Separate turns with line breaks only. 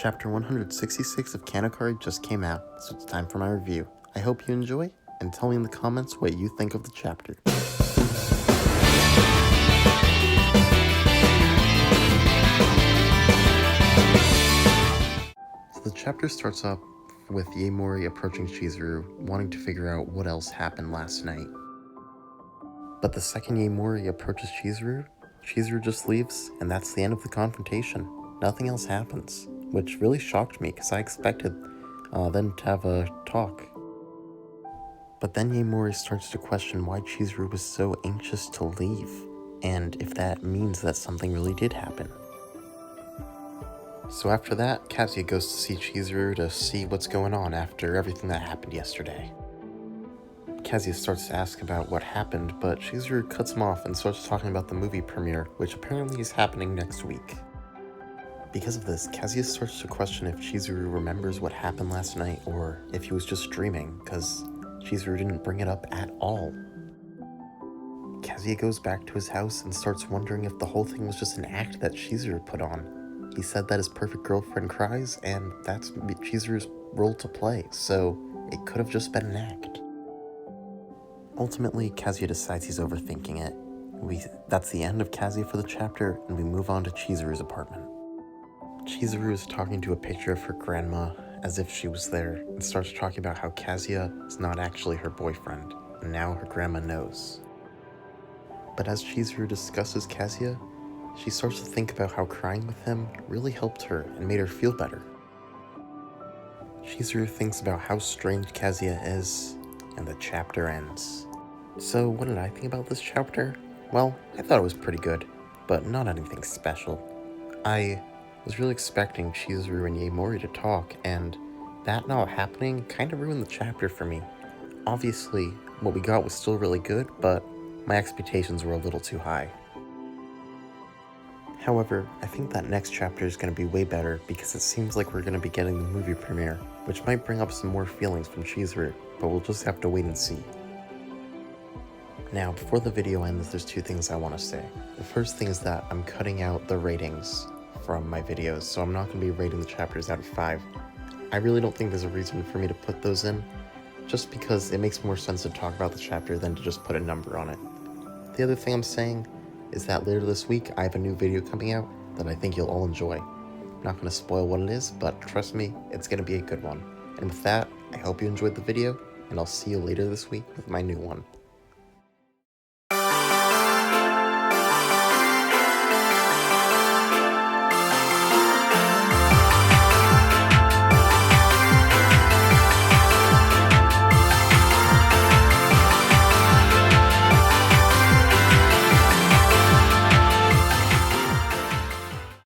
Chapter 166 of KanoKari just came out, so it's time for my review. I hope you enjoy, and tell me in the comments what you think of the chapter. So the chapter starts off with Yaemori approaching Chizuru, wanting to figure out what else happened last night. But the second Yaemori approaches Chizuru just leaves, and that's the end of the confrontation. Nothing else happens, which really shocked me because I expected them to have a talk. But then Yaemori starts to question why Chizuru was so anxious to leave, and if that means that something really did happen. So after that, Kazuya goes to see Chizuru to see what's going on after everything that happened yesterday. Kazuya starts to ask about what happened, but Chizuru cuts him off and starts talking about the movie premiere, which apparently is happening next week. Because of this, Kazuya starts to question if Chizuru remembers what happened last night or if he was just dreaming, because Chizuru didn't bring it up at all. Kazuya goes back to his house and starts wondering if the whole thing was just an act that Chizuru put on. He said that his perfect girlfriend cries, and that's Chizuru's role to play, so it could have just been an act. Ultimately, Kazuya decides he's overthinking it. That's the end of Kazuya for the chapter, and we move on to Chizuru's apartment. Chizuru is talking to a picture of her grandma as if she was there, and starts talking about how Kazuya is not actually her boyfriend, and now her grandma knows. But as Chizuru discusses Kazuya, she starts to think about how crying with him really helped her and made her feel better. Chizuru thinks about how strange Kazuya is, and the chapter ends. So what did I think about this chapter? Well, I thought it was pretty good, but not anything special. I was really expecting Chizuru and Yaemori to talk, and that not happening kind of ruined the chapter for me. Obviously, what we got was still really good, but my expectations were a little too high. However, I think that next chapter is going to be way better because it seems like we're going to be getting the movie premiere, which might bring up some more feelings from Chizuru, but we'll just have to wait and see. Now, before the video ends, there's two things I want to say. The first thing is that I'm cutting out the ratings from my videos, so I'm not going to be rating the chapters out of 5. I really don't think there's a reason for me to put those in, just because it makes more sense to talk about the chapter than to just put a number on it. The other thing I'm saying is that later this week, I have a new video coming out that I think you'll all enjoy. I'm not going to spoil what it is, but trust me, it's going to be a good one. And with that, I hope you enjoyed the video, and I'll see you later this week with my new one.